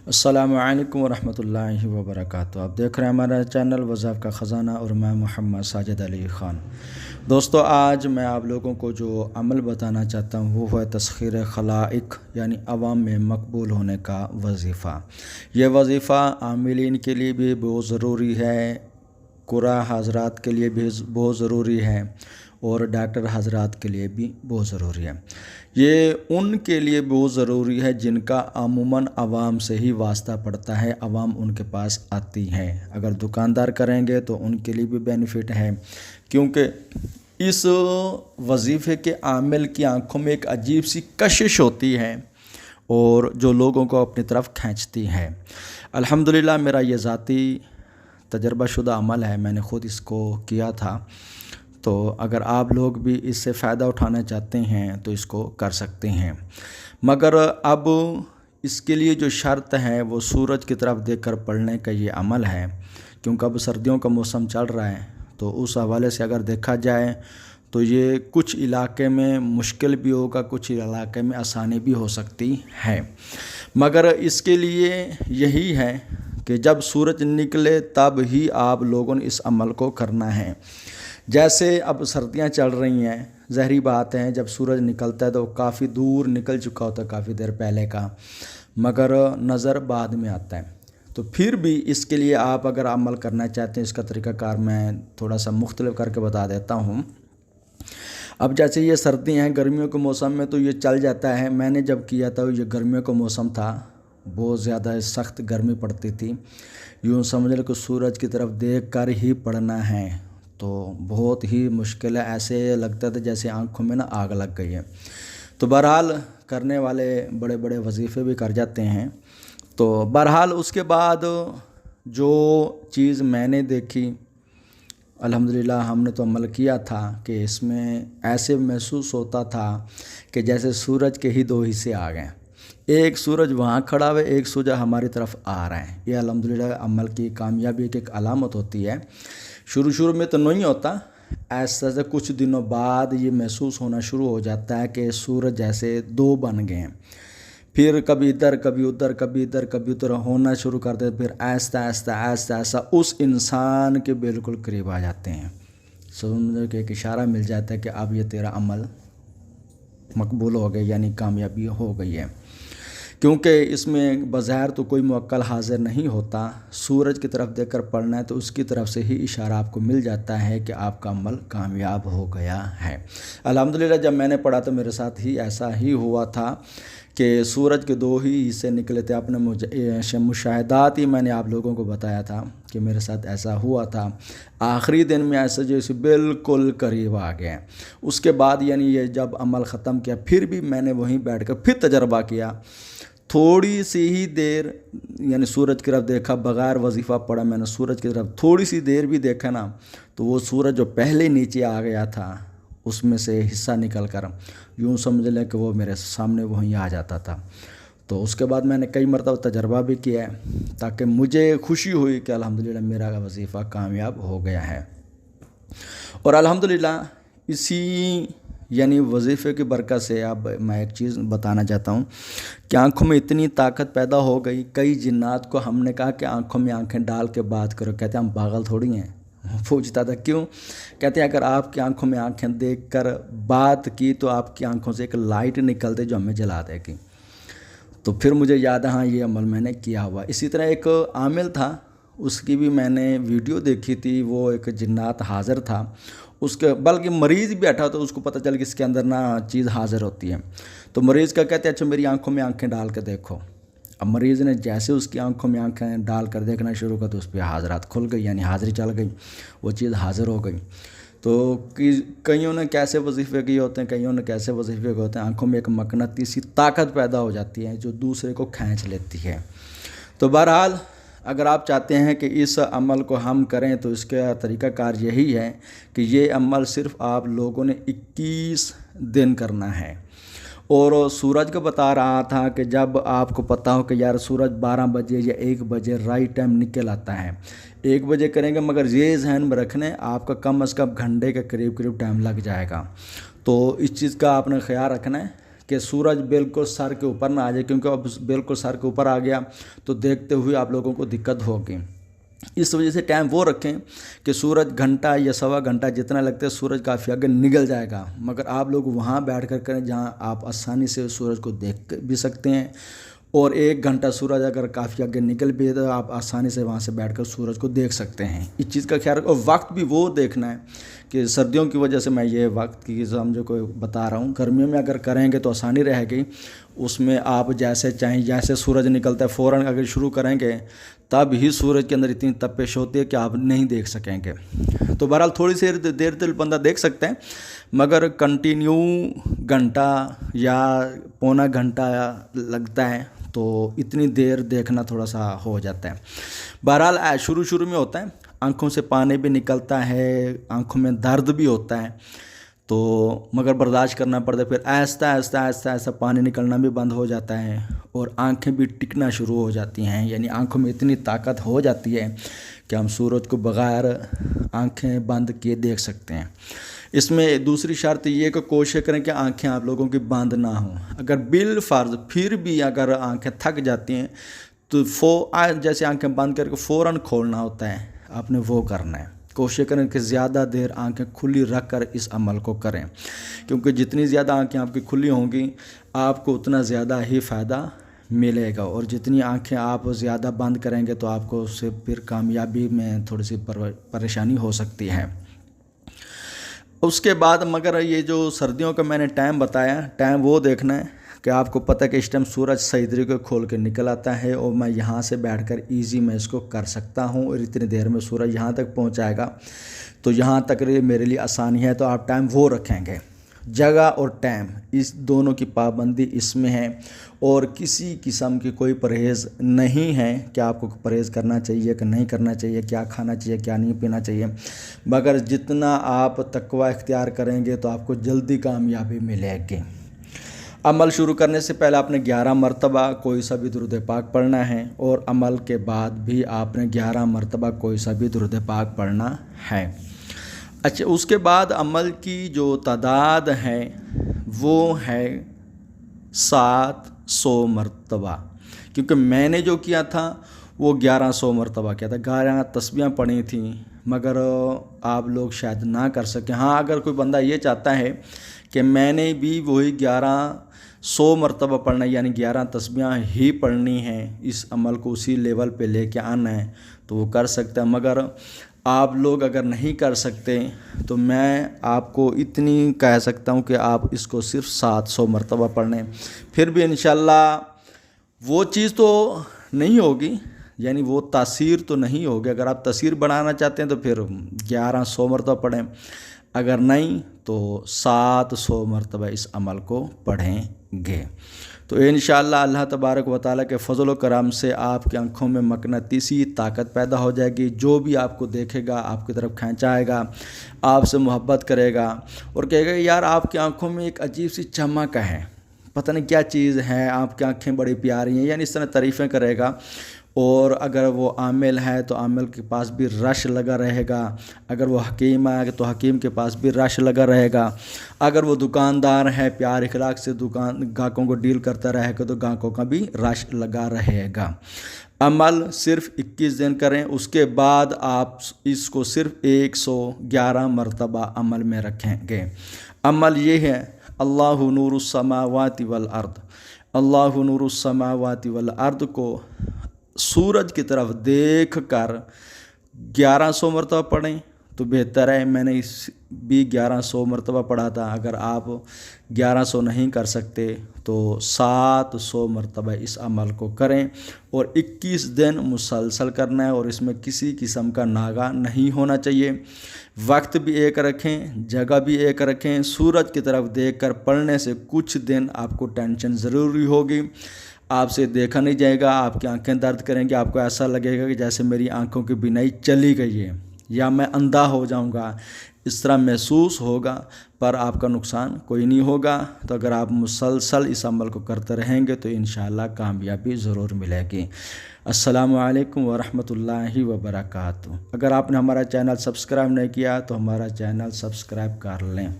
अस्सलामुअलैकुम वरहमतुल्लाहि वबरकातुहू। आप देख रहे हैं हमारा चैनल वज़ाफ़ का ख़ज़ाना और मैं मोहम्मद साजिद अली ख़ान। दोस्तों, आज मैं आप लोगों को जो अमल बताना चाहता हूँ वो है तस्ख़ीर खलाइक यानी अवाम में मकबूल होने का वजीफ़ा। ये वजीफ़ा आमिलीन के लिए भी बहुत ज़रूरी है, कुरा हज़रात के लिए भी बहुत ज़रूरी है और डॉक्टर हज़रात के लिए भी बहुत ज़रूरी है। ये उनके लिए बहुत ज़रूरी है जिनका अमूमन आवाम से ही वास्ता पड़ता है, आवाम उनके पास आती है। अगर दुकानदार करेंगे तो उनके लिए भी बेनिफिट है, क्योंकि इस वजीफ़े के आमिल की आंखों में एक अजीब सी कशिश होती है और जो लोगों को अपनी तरफ खींचती है। अल्हम्दुलिल्लाह मेरा ये ज़ाती तजर्बाशुदा अमल है, मैंने ख़ुद इसको किया था। तो अगर आप लोग भी इससे फ़ायदा उठाना चाहते हैं तो इसको कर सकते हैं, मगर अब इसके लिए जो शर्त है वो सूरज की तरफ देखकर पढ़ने का ये अमल है, क्योंकि अब सर्दियों का मौसम चल रहा है। तो उस हवाले से अगर देखा जाए तो ये कुछ इलाके में मुश्किल भी होगा, कुछ इलाके में आसानी भी हो सकती है, मगर इसके लिए यही है कि जब सूरज निकले तब ही आप लोगों ने इस अमल को करना है। जैसे अब सर्दियां चल रही हैं, ज़हरी बात है, जब सूरज निकलता है तो काफ़ी दूर निकल चुका होता है, काफ़ी देर पहले का, मगर नज़र बाद में आता है। तो फिर भी इसके लिए आप अगर अमल करना चाहते हैं, इसका तरीक़ाकार मैं थोड़ा सा मुख्तलिफ करके बता देता हूँ। अब जैसे ये सर्दी हैं, गर्मियों के मौसम में तो ये चल जाता है। मैंने जब किया था ये गर्मियों का मौसम था, बहुत ज़्यादा सख्त गर्मी पड़ती थी। यूँ समझ लो कि सूरज की तरफ देख कर ही पढ़ना है तो बहुत ही मुश्किल है, ऐसे लगता था जैसे आंखों में ना आग लग गई है। तो बहरहाल करने वाले बड़े बड़े वजीफ़े भी कर जाते हैं। तो बहरहाल उसके बाद जो चीज़ मैंने देखी, अल्हम्दुलिल्लाह हमने तो अमल किया था कि इसमें ऐसे महसूस होता था कि जैसे सूरज के ही दो हिस्से आ गए, एक सूरज वहाँ खड़ा हुआ, एक सूरज हमारी तरफ आ रहा है। ये अल्हम्दुलिल्लाह अमल की कामयाबी की एक अलामत होती है। शुरू में तो नहीं होता, ऐसा से कुछ दिनों बाद ये महसूस होना शुरू हो जाता है कि सूरज जैसे दो बन गए हैं, फिर कभी इधर कभी उधर, कभी इधर कभी उधर होना शुरू करते हैं। फिर ऐसा ऐसा ऐसा ऐसा उस इंसान के बिल्कुल करीब आ जाते हैं, समझ के एक इशारा मिल जाता है कि अब ये तेरा अमल मकबूल हो गया, यानी कामयाबी हो गई है। क्योंकि इसमें बज़ाहिर तो कोई मुवक्किल हाज़िर नहीं होता, सूरज की तरफ देखकर पढ़ना है तो उसकी तरफ से ही इशारा आपको मिल जाता है कि आपका अमल कामयाब हो गया है। अल्हम्दुलिल्लाह जब मैंने पढ़ा तो मेरे साथ ही ऐसा ही हुआ था कि सूरज के दो ही हिस्से निकले थे। अपने मुशाहिदात ही मैंने आप लोगों को बताया था कि मेरे साथ ऐसा हुआ था। आखिरी दिन में ऐसा जैसे बिल्कुल करीब आ गया। उसके बाद यानी ये जब अमल ख़त्म किया, फिर भी मैंने वहीं बैठकर फिर तजर्बा किया। थोड़ी सी ही देर यानी सूरज की तरफ देखा, बग़ैर वजीफ़ा पढ़ा मैंने, सूरज की तरफ थोड़ी सी देर भी देखा ना तो वो सूरज जो पहले नीचे आ गया था उसमें से हिस्सा निकल कर यूँ समझ लें कि वो मेरे सामने वहीं आ जाता था। तो उसके बाद मैंने कई मरतबा तजर्बा भी किया है ताकि मुझे खुशी हुई कि अल्हम्दुलिल्लाह मेरा वजीफ़ा कामयाब हो गया है। और अल्हम्दुलिल्लाह इसी यानी वजीफ़े की बरकत से अब मैं एक चीज़ बताना चाहता हूँ कि आँखों में इतनी ताकत पैदा हो गई। कई जिन्नात को हमने कहा कि आँखों में आँखें डाल के बात करो, कहते हैं हम पागल थोड़ी हैं। पूछता था क्यों, कहते हैं अगर आपकी आँखों में आँखें देखकर बात की तो आपकी आँखों से एक लाइट निकलती जो हमें जला देगी। तो फिर मुझे याद है, हाँ ये अमल मैंने किया हुआ। इसी तरह एक आमिल था, उसकी भी मैंने वीडियो देखी थी, वो एक जिन्नात हाज़िर था, उसके बल्कि मरीज़ भी बैठा तो उसको पता चल कि इसके अंदर ना चीज़ हाज़िर होती है। तो मरीज़ का कहते हैं अच्छा मेरी आंखों में आंखें डाल कर देखो। अब मरीज़ ने जैसे उसकी आंखों में आंखें डाल कर देखना शुरू कर तो उस पर हाज़रात खुल गई, यानी हाज़िरी चल गई, वो चीज़ हाज़िर हो गई। तो कईयों ने कैसे वजीफ़े किए होते हैं, कईयों ने कैसे वजीफ़े किए होते हैं, आँखों में एक मकनतीसी ताकत पैदा हो जाती है जो दूसरे को खींच लेती है। तो बहरहाल अगर आप चाहते हैं कि इस अमल को हम करें तो इसका तरीक़ाकार यही है कि ये अमल सिर्फ़ आप लोगों ने 21 दिन करना है। और सूरज को बता रहा था कि जब आपको पता हो कि यार सूरज 12 बजे या 1 बजे राइट टाइम निकल आता है, 1 बजे करेंगे, मगर ये जहन में रखने आपका कम से कम घंटे के करीब करीब टाइम लग जाएगा। तो इस चीज़ का आपने ख्याल रखना है कि सूरज बिल्कुल सर के ऊपर ना आ जाए, क्योंकि अब बिल्कुल सर के ऊपर आ गया तो देखते हुए आप लोगों को दिक्कत होगी। इस वजह से टाइम वो रखें कि सूरज घंटा या सवा घंटा जितना लगता है सूरज काफ़ी आगे निकल जाएगा, मगर आप लोग वहाँ बैठ कर करें जहाँ आप आसानी से सूरज को देख भी सकते हैं। और 1 घंटा सूरज अगर काफ़ी आगे निकल भी है तो आप आसानी से वहाँ से बैठकर सूरज को देख सकते हैं। इस चीज़ का ख्याल रखो। और वक्त भी वो देखना है कि सर्दियों की वजह से मैं ये वक्त की समझो को बता रहा हूँ। गर्मियों में अगर करेंगे तो आसानी रहेगी, उसमें आप जैसे चाहें, जैसे सूरज निकलता है फ़ौरन अगर शुरू करेंगे तब ही सूरज के अंदर इतनी तपिश होती है कि आप नहीं देख सकेंगे। तो बहरहाल थोड़ी सी देर तक बंदा देख सकते हैं, मगर कंटिन्यू घंटा या पौना घंटा लगता है तो इतनी देर देखना थोड़ा सा हो जाता है। बहरहाल शुरू में होता है, आंखों से पानी भी निकलता है, आंखों में दर्द भी होता है, तो मगर बर्दाश्त करना पड़ता है। फिर आहिस्ता आहिस्ता आहिस्ता आहिस्ता पानी निकलना भी बंद हो जाता है और आंखें भी टिकना शुरू हो जाती हैं, यानी आंखों में इतनी ताकत हो जाती है कि हम सूरज को बग़ैर आंखें बंद किए देख सकते हैं। इसमें दूसरी शर्त ये कि कोशिश करें कि आंखें आप लोगों की बंद ना हों। अगर बिल फ़र्ज़ फिर भी अगर आंखें थक जाती हैं तो जैसे आंखें बंद करके फ़ौरन खोलना होता है, आपने वो करना है। कोशिश करें कि ज़्यादा देर आंखें खुली रख कर इस अमल को करें, क्योंकि जितनी ज़्यादा आंखें आपकी खुली होंगी आपको उतना ज़्यादा ही फ़ायदा मिलेगा, और जितनी आंखें आप ज़्यादा बंद करेंगे तो आपको उससे फिर कामयाबी में थोड़ी सी परेशानी हो सकती है। उसके बाद मगर ये जो सर्दियों का मैंने टाइम बताया, टाइम वो देखना है कि आपको पता है कि इस टाइम सूरज सही तरीके खोल के निकल आता है और मैं यहाँ से बैठकर इजी मैं इसको कर सकता हूँ, और इतनी देर में सूरज यहाँ तक पहुँचाएगा तो यहाँ तक मेरे लिए आसानी है। तो आप टाइम वो रखेंगे, जगह और टाइम इस दोनों की पाबंदी इसमें है, और किसी किस्म की कोई परहेज़ नहीं है कि आपको परहेज़ करना चाहिए कि नहीं करना चाहिए, क्या खाना चाहिए क्या नहीं पीना चाहिए। मगर जितना आप तकवा इख्तियार करेंगे तो आपको जल्दी कामयाबी मिलेगी। अमल शुरू करने से पहले आपने 11 मरतबा कोई सा भी दुरूद पाक पढ़ना है, और अमल के बाद भी आपने 11 मरतबा कोई सा भी दुरूद पाक पढ़ना है। अच्छा, उसके बाद अमल की जो तादाद है वो है 700 मरतबा, क्योंकि मैंने जो किया था वो 1100 मरतबा किया था। 11 तस्बीहां पढ़ी थी, मगर आप लोग शायद ना कर सकें। हाँ, अगर कोई बंदा ये चाहता है कि मैंने भी वही 1100 मरतबा पढ़ना है, यानी 11 तस्बीहां ही पढ़नी है, इस अमल को उसी लेवल पे लेके आना है, तो वो कर सकता है। मगर आप लोग अगर नहीं कर सकते तो मैं आपको इतनी कह सकता हूँ कि आप इसको सिर्फ 700 मरतबा पढ़ने, फिर भी इंशाल्लाह वो चीज़ तो नहीं होगी, यानी वो तासीर तो नहीं होगी। अगर आप तासीर बढ़ाना चाहते हैं तो फिर 1100 मरतबा पढ़ें, अगर नहीं तो 700 मरतबा इस अमल को पढ़ेंगे। तो इंशाअल्लाह अल्लाह तबारक व तआला के फ़ज़ल व करम से आपकी आँखों में मक़नातीसी ताकत पैदा हो जाएगी। जो भी आपको देखेगा आपकी तरफ खींचाएगा, आपसे मोहब्बत करेगा और कहेगा यार आपकी आँखों में एक अजीब सी चमक है, पता नहीं क्या चीज़ है, आपकी आँखें बड़ी प्यारी हैं, यानी इस तरह तारीफ़ें करेगा। और अगर वो आमिल है तो आमिल के पास भी रश लगा रहेगा, अगर वो हकीम है तो हकीम के पास भी रश लगा रहेगा, अगर वो दुकानदार है प्यार इखलाक से ग्राहकों को डील करता रहेगा तो ग्राहकों का भी रश लगा रहेगा। अमल सिर्फ 21 दिन करें, उसके बाद आप इसको सिर्फ 111 मरतबा अमल में रखेंगे। अमल ये है अल्लाहु नूरुस समावाति वल अर्द, अल्लाहु नूरुस समावाति वल अर्द को सूरज की तरफ देख कर 1100 मरतबा पढ़ें तो बेहतर है। मैंने इस भी 1100 मरतबा पढ़ा था। अगर आप 1100 नहीं कर सकते तो 700 मरतबा इस अमल को करें और 21 दिन मुसलसल करना है, और इसमें किसी किस्म का नागा नहीं होना चाहिए। वक्त भी एक रखें, जगह भी एक रखें। सूरज की तरफ देखकर पढ़ने से कुछ दिन आपको टेंशन ज़रूरी होगी, आपसे देखा नहीं जाएगा, आपकी आंखें दर्द करेंगी, आपको ऐसा लगेगा कि जैसे मेरी आंखों की बीनाई चली गई है या मैं अंधा हो जाऊंगा, इस तरह महसूस होगा, पर आपका नुकसान कोई नहीं होगा। तो अगर आप मुसलसल इस अमल को करते रहेंगे तो इंशाअल्लाह कामयाबी ज़रूर मिलेगी। अस्सलामु अलैकुम वरहमतुल्लाहि वबरकातुहू। अगर आपने हमारा चैनल सब्सक्राइब नहीं किया तो हमारा चैनल सब्सक्राइब कर लें।